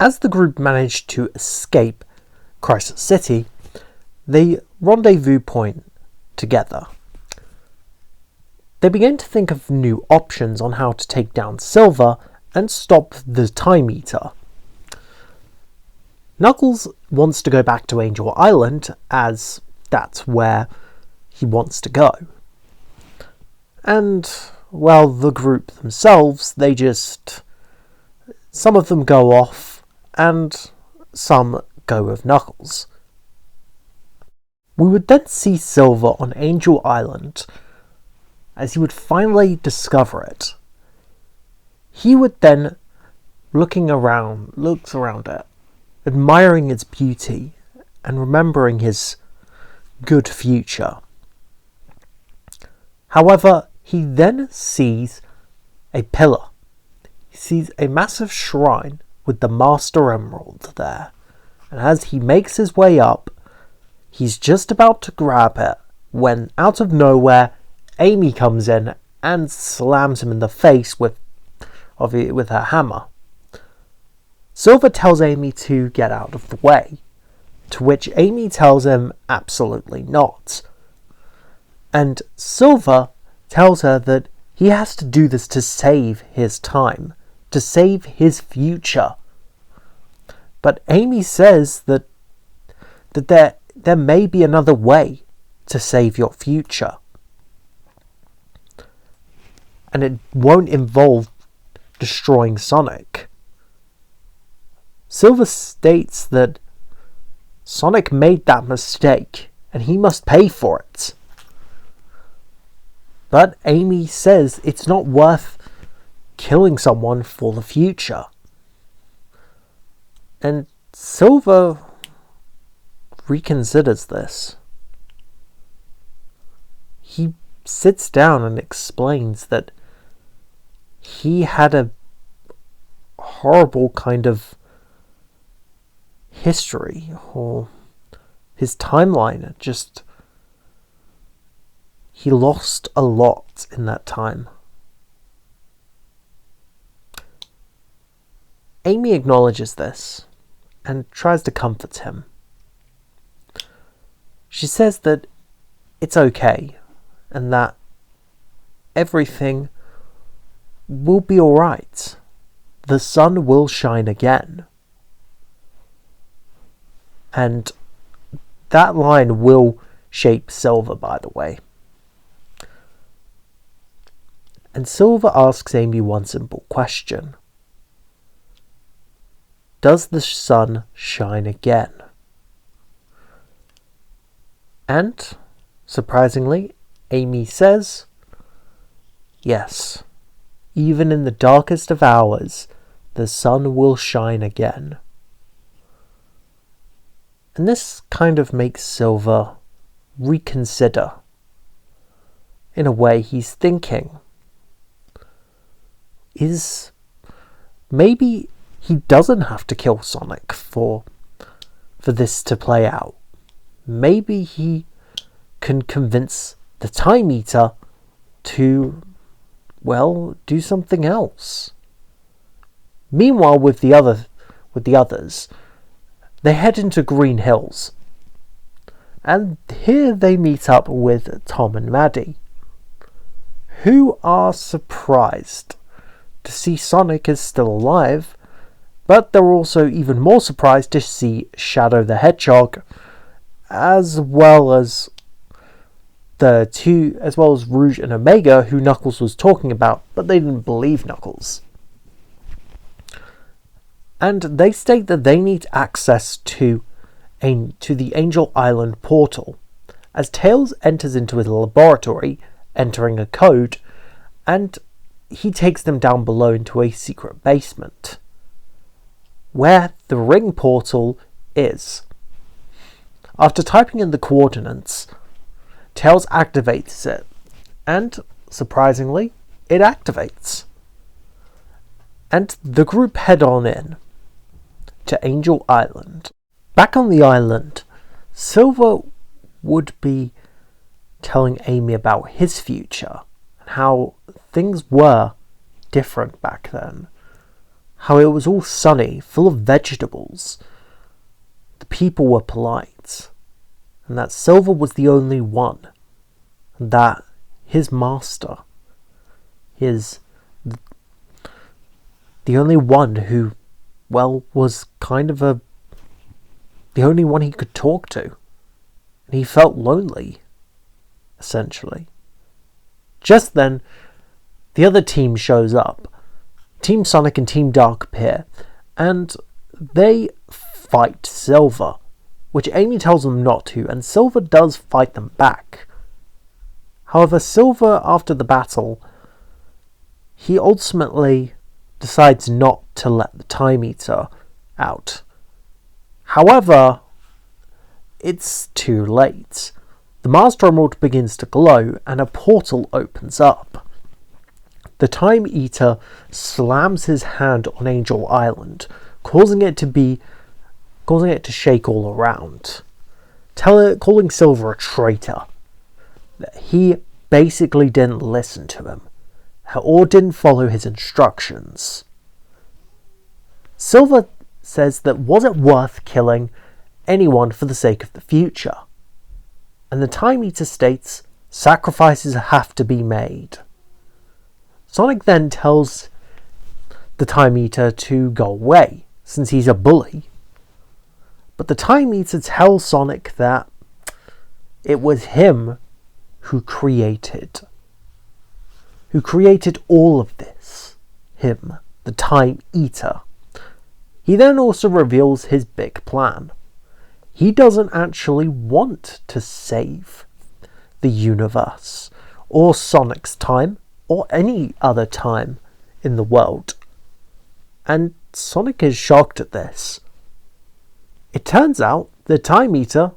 As the group managed to escape Crisis City, they rendezvous point together. They began to think of new options on how to take down Silver and stop the Time Eater. Knuckles wants to go back to Angel Island, as that's where he wants to go. And, well, the group themselves, some of them go off, and some go with Knuckles. We would then see Silver on Angel Island, as he would finally discover it. He would then, looks around it, admiring its beauty, and remembering his good future. However, he then sees a pillar. He sees a massive shrine with the Master Emerald there. And as he makes his way up, he's just about to grab it when, out of nowhere, Amy comes in and slams him in the face with her hammer. Silver tells Amy to get out of the way, to which Amy tells him absolutely not. And Silver tells her that he has to do this to save his time, to save his future. But Amy says that there may be another way to save your future. And it won't involve destroying Sonic. Silver states that Sonic made that mistake and he must pay for it. But Amy says it's not worth killing someone for the future. And Silver reconsiders this. He sits down and explains that he had a horrible kind of history, or his timeline, he lost a lot in that time. Amy acknowledges this and tries to comfort him. She says that it's okay and that everything will be alright. The sun will shine again. And that line will shape Silver, by the way. And Silver asks Amy one simple question. Does the sun shine again? And, surprisingly, Amy says, yes. Even in the darkest of hours, the sun will shine again. And this kind of makes Silver reconsider. In a way, he's thinking, maybe he doesn't have to kill Sonic for this to play out. Maybe he can convince the Time Eater to, do something else. Meanwhile, with the others, they head into Green Hills. And here they meet up with Tom and Maddie, who are surprised to see Sonic is still alive, but they're also even more surprised to see Shadow the Hedgehog, as well as Rouge and Omega, who Knuckles was talking about, but they didn't believe Knuckles. And they state that they need access to the Angel Island portal, as Tails enters into his laboratory, entering a code, and he takes them down below into a secret basement, where the ring portal is. After typing in the coordinates, Tails activates it, and, surprisingly, it activates. And the group head on in to Angel Island. Back on the island, Silver would be telling Amy about his future, and how things were different back then. how it was all sunny, full of vegetables. The people were polite, and that Silver was the only one, and that his master, the only one who, well, was kind of the only one he could talk to. And he felt lonely, essentially. Just then, the other team shows up. Team Sonic and Team Dark appear, and they fight Silver, which Amy tells them not to, and Silver does fight them back. However, Silver, after the battle, he ultimately decides not to let the Time Eater out. However, it's too late. The Master Emerald begins to glow, and a portal opens up. The Time Eater slams his hand on Angel Island, causing it to shake all around, calling Silver a traitor. That he basically didn't listen to him, or didn't follow his instructions. Silver says that was it worth killing anyone for the sake of the future? And the Time Eater states sacrifices have to be made. Sonic then tells the Time Eater to go away, since he's a bully. But the Time Eater tells Sonic that it was him who created all of this. Him, the Time Eater. He then also reveals his big plan. He doesn't actually want to save the universe, or Sonic's time, or any other time in the world. And Sonic is shocked at this. It turns out the Time Eater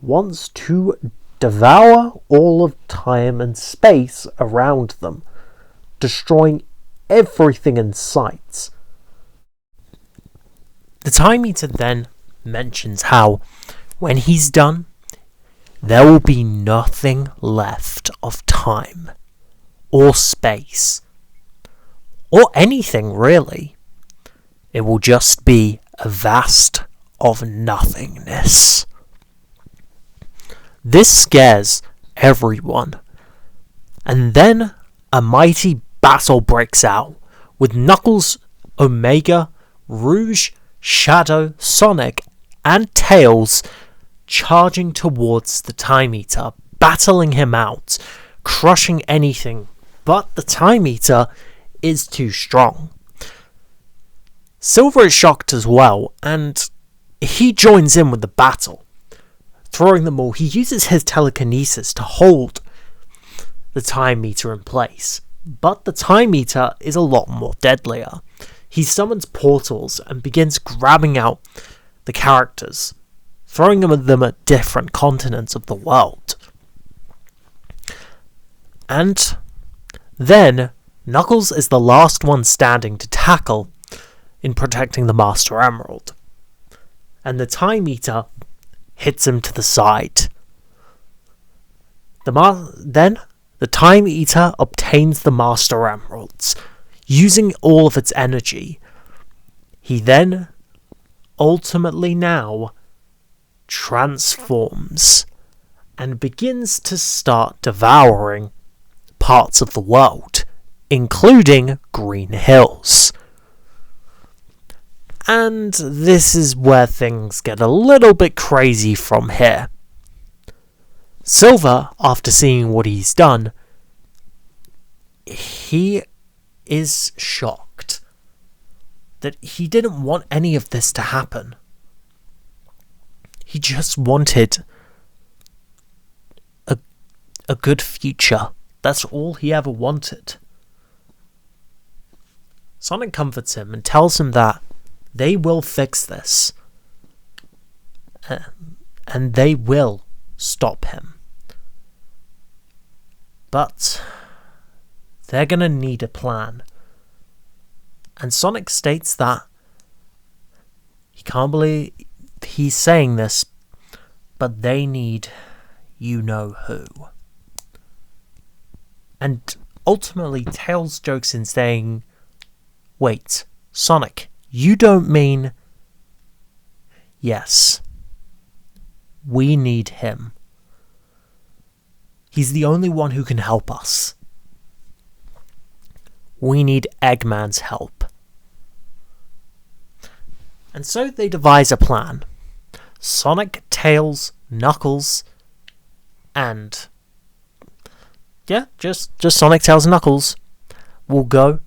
wants to devour all of time and space around them, destroying everything in sight. The Time Eater then mentions how, when he's done, there will be nothing left of time, or space, or anything really. It will just be a vast of nothingness. This scares everyone, and then a mighty battle breaks out, with Knuckles, Omega, Rouge, Shadow, Sonic, and Tails charging towards the Time Eater, battling him out, crushing anything, but the Time Eater is too strong. Silver is shocked as well, and he joins in with the battle. Throwing them all, he uses his telekinesis to hold the Time Eater in place. But the Time Eater is a lot more deadlier. He summons portals and begins grabbing out the characters, throwing them at different continents of the world. And then Knuckles is the last one standing to tackle in protecting the Master Emerald. And the Time Eater hits him to the side. Then the Time Eater obtains the Master Emeralds, using all of its energy. He then ultimately now transforms and begins to start devouring parts of the world, including Green Hills. And this is where things get a little bit crazy from here. Silver, after seeing what he's done, he is shocked that he didn't want any of this to happen. He just wanted a good future. That's all he ever wanted. Sonic comforts him and tells him that they will fix this. And they will stop him. But they're gonna need a plan. And Sonic states that he can't believe he's saying this, but they need you-know-who. And ultimately Tails jokes in saying, "Wait, Sonic, You don't mean... Yes. We need him. He's the only one who can help us. We need Eggman's help. And so they devise a plan. Sonic, Tails, Knuckles, and... yeah, just Sonic, Tails, and Knuckles will go,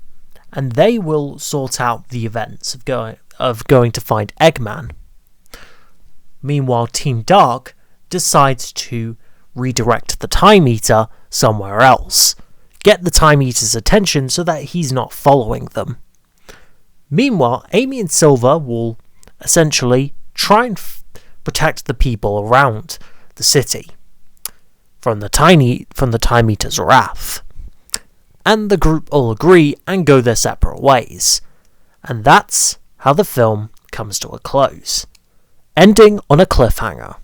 and they will sort out the events of going to find Eggman. Meanwhile, Team Dark decides to redirect the Time Eater somewhere else. Get the Time Eater's attention so that he's not following them. Meanwhile, Amy and Silver will essentially try and protect the people around the city from the Time Eater's wrath. And the group all agree and go their separate ways. And that's how the film comes to a close, ending on a cliffhanger.